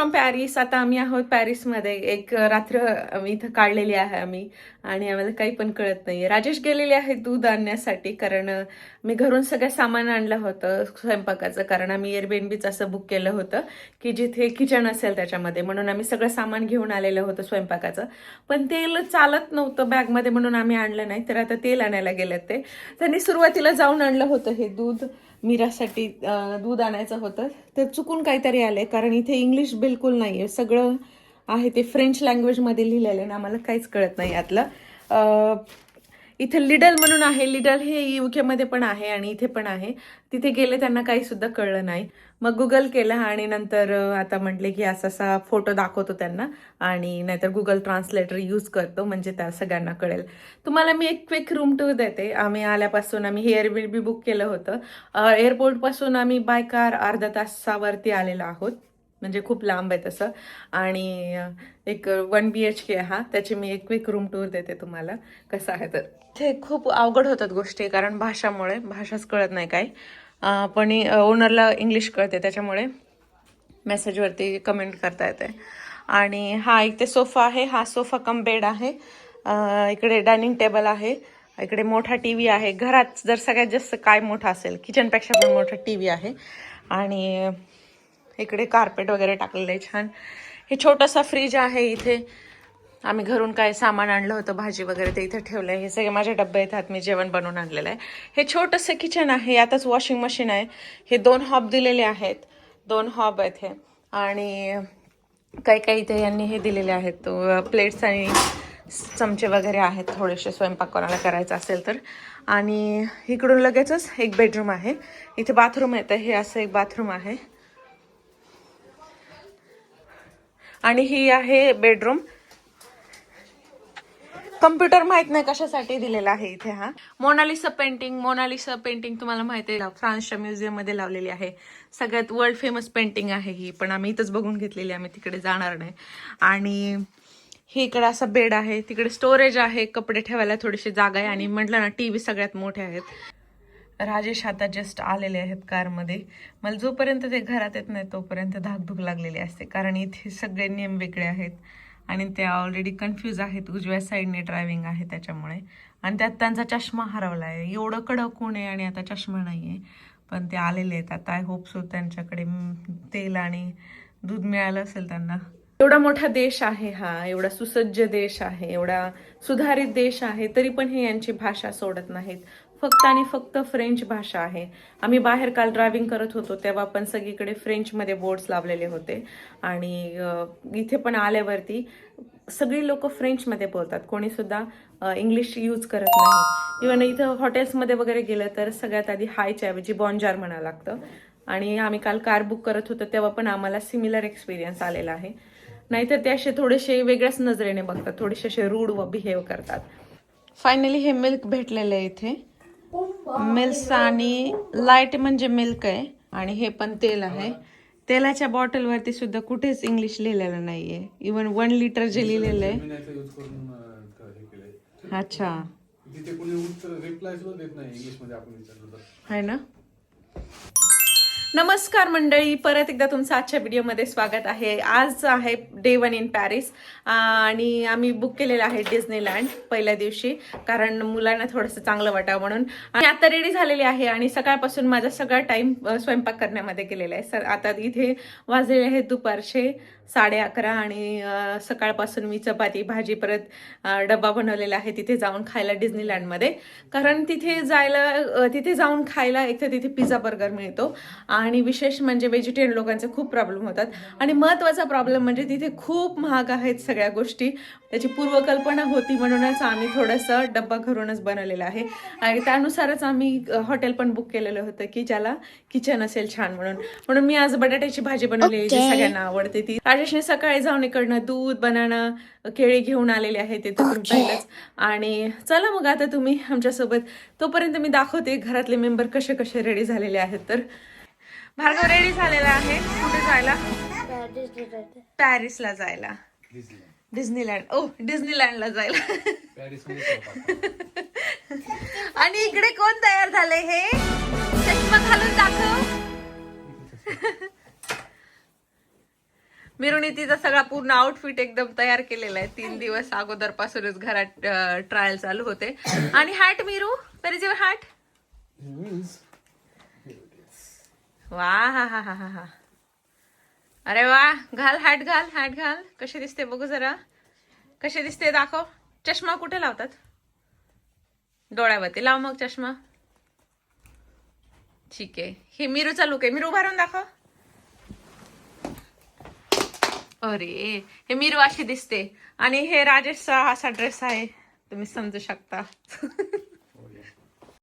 From Paris. आता आम्ही आहोत पॅरिसमध्ये. एक रात्र इथं काढलेली आहे आम्ही आणि आम्हाला काही पण कळत नाहीये. राजेश गेलेले आहे दूध आणण्यासाठी, कारण मी घरून सगळं सामान आणलं होतं स्वयंपाकाचं, कारण आम्ही एअरबीएनबीचं असं बुक केलं होतं की जिथे किचन असेल त्याच्यामध्ये, म्हणून आम्ही सगळं सामान घेऊन आलेलं होतं स्वयंपाकाचं. पण तेल चालत नव्हतं बॅगमध्ये म्हणून आम्ही आणलं नाही. तर आता तेल आणायला गेलेत ते. त्यांनी सुरुवातीला जाऊन आणलं होतं हे दूध. मीरासाठी दूध आणायचं होतं, तर चुकून काहीतरी आले, कारण इथे इंग्लिश बिलकुल नाही आहे. सगळं आहे ते फ्रेंच लँग्वेजमध्ये लिहिलेलं आहे ना, आम्हाला काहीच कळत नाही यातलं. इथे लिडल म्हणून आहे. लिडल हे UK मध्ये पण आहे आणि इथे पण आहे. तिथे गेले त्यांना काही सुद्धा कळलं नाही. मग गुगल केलं आणि नंतर आता म्हटले की असा असा फोटो दाखवतो त्यांना आणि नाहीतर गुगल ट्रान्सलेटर यूज करतो, म्हणजे त्या सगळ्यांना कळेल. तुम्हाला मी एक क्विक रूम टूर देते. आम्ही आल्यापासून आम्ही एअरबीएनबी बुक केलं होतं. एअरपोर्टपासून आम्ही बाय कार अर्धा तासावरती आलेलो आहोत, म्हणजे खूप लांब आहे तसं. आणि एक 1 BHK हा, त्याची मी एक क्विक रूम टूर देते तुम्हाला कसं आहे. तर ते खूप अवघड होतात गोष्टी, कारण भाषामुळे भाषाच कळत नाही काही. पण ओनरला इंग्लिश कळते, त्याच्यामुळे मेसेजवरती कमेंट करता येते. आणि हा इथे सोफा आहे. हा सोफा कम बेड आहे. इकडे डायनिंग टेबल आहे. इकडे मोठा TV आहे. घरात जर सगळ्यात जास्त काय मोठा असेल, किचनपेक्षा पण मोठा TV आहे. आणि इकडे कार्पेट वगैरे टाकलेलं आहे छान. हे छोटासा फ्रीज आहे इथे. आम्ही घरून काय सामान आणलं होतं, भाजी वगैरे, ते इथे ठेवलं आहे. हे सगळे माझे डब्बे येतात, मी जेवण बनवून आणलेलं आहे. हे छोटंसं किचन आहे. यातच वॉशिंग मशीन आहे. हे 2 हॉब दिलेले आहेत. 2 हॉब आहेत हे. आणि काही काही इथे यांनी हे दिलेले आहेत, प्लेट्स आणि चमचे वगैरे आहेत थोडेसे, स्वयंपाक कोणाला करायचा असेल तर. आणि इकडून लगेचच एक बेडरूम आहे. इथे बाथरूम येतं. हे असं एक बाथरूम आहे. आणि ही आहे बेडरूम. कम्प्युटर माहित नाही कशासाठी दिलेला आहे इथे. हा मोनालिसा पेंटिंग तुम्हाला माहिती आहे, फ्रान्सच्या म्युझियम मध्ये लावलेली आहे. सगळ्यात वर्ल्ड फेमस पेंटिंग आहे ही, पण आम्ही इथंच बघून घेतलेली, आम्ही तिकडे जाणार नाही. आणि ही इकडे असा बेड आहे. तिकडे स्टोरेज आहे, कपडे ठेवायला थोडीशी जागा आहे. आणि म्हटलं ना, TV सगळ्यात मोठे आहेत. राजेश आता जस्ट आलेले आहेत कारमध्ये. मला जोपर्यंत ते घरात येत नाही तोपर्यंत धाकधूक लागलेली असते, कारण इथे सगळे नियम वेगळे आहेत आणि ते ऑलरेडी कन्फ्यूज आहेत. उजव्या साईडने ड्रायव्हिंग आहे त्याच्यामुळे. आणि त्यात त्यांचा चष्मा हरवला आहे. एवढं कडक ऊन आहे आणि आता चष्मा नाही आहे, पण ते आलेले आहेत आता. आय होप सो त्यांच्याकडे तेल आणि दूध मिळालं असेल त्यांना. एवढा मोठा देश आहे हा, एवढा सुसज्ज देश आहे, एवढा सुधारित देश आहे, तरी पण हे यांची भाषा सोडत नाहीत. फक्त आणि फक्त फ्रेंच भाषा आहे. आम्ही बाहेर काल ड्रायव्हिंग करत होतो तेव्हा पण सगळीकडे फ्रेंचमध्ये बोर्ड्स लावलेले होते. आणि इथे पण आल्यावरती सगळी लोक फ्रेंचमध्ये बोलतात, कोणी सुद्धा इंग्लिश यूज करत नाही. इव्हन इथं हॉटेल्समध्ये वगैरे गेलं तर सगळ्यात आधी हायच्या ऐवजी बॉन्जार म्हणावं लागतं. आणि आम्ही काल कार बुक करत होतो तेव्हा पण आम्हाला सिमिलर एक्सपिरियन्स आलेला आहे. नाहीतर ते असे थोडेसे वेगळ्याच नजरेने बघतात, थोडेसे असे रूड व बिहेव करतात. फायनली हे मिल्क भेटलेलं आहे इथे. मिल्क आणि लाईट म्हणजे मिल्क आहे. आणि हे पण तेल आहे. तेलाच्या बॉटलवरती सुद्धा कुठेच इंग्लिश लिहिलेलं नाहीये. इवन 1 लिटर जे लिहिलेलं आहे. अच्छा, आहे ना. नमस्कार मंडळी, परत एकदा तुमचं आजच्या व्हिडिओमध्ये स्वागत आहे. आज आहे डे 1 इन पॅरिस आणि आम्ही बुक केलेलं आहे डिझनीलँड पहिल्या दिवशी, कारण मुलांना थोडंसं चांगलं वाटावं म्हणून. आणि आता रेडी झालेली आहे आणि सकाळपासून माझा सगळा टाइम स्वयंपाक करण्यामध्ये गेलेला आहे. आता इथे वाजलेले आहेत दुपारचे 11:30 आणि सकाळपासून मी चपाती भाजी परत डब्बा बनवलेला आहे तिथे जाऊन खायला डिझनीलँडमध्ये. कारण तिथे जाऊन खायला एक तर तिथे पिझ्झा बर्गर मिळतो आणि विशेष म्हणजे व्हेजिटेरियन लोकांचे खूप प्रॉब्लेम होतात. आणि महत्त्वाचा प्रॉब्लेम म्हणजे तिथे खूप महाग आहेत सगळ्या गोष्टी. त्याची पूर्वकल्पना होती म्हणूनच आम्ही थोडंसं डब्बा घरूनच बनवलेला आहे. आणि त्यानुसारच आम्ही हॉटेल पण बुक केलेलं होतं की ज्याला किचन असेल छान म्हणून मी आज बटाट्याची भाजी बनवली जी सगळ्यांना आवडते ती. राजेशने सकाळी जाऊन इकडनं दूध बनाना केळी घेऊन आलेले आहे ते तर तुम्ही पाहिलंच. आणि चला मग आता तुम्ही आमच्यासोबत, तोपर्यंत मी दाखवते घरातले मेंबर कसे कसे रेडी झालेले आहेत. तर भार्गव रेडी झालेला आहे कुठे जायला? पॅरिसला जायला. डिझनीलँडला जायला. आणि इकडे कोण तयार झाले हे? चष्मा घालून दाखव. मिरुनी तिचा सगळा पूर्ण आउटफिट एकदम तयार केलेला आहे. 3 दिवस अगोदरपासूनच घरात ट्रायल चालू होते. आणि hat Miru, where is your hat? वा हा हा हा हा हा. अरे वा, घाल हॅट, घाल हॅट घाल. कशी दिसते बघू जरा, कशी दिसते दाखव. चष्मा कुठे लावतात? डोळ्यावरती लाव मग चष्मा. ठीक आहे. हे मिरूचा लुक आहे. मिरू उभा राहून दाखव. अरे, हे मिरू अशी दिसते. आणि हे राजेशचा असा ड्रेस आहे, तुम्ही समजू शकता.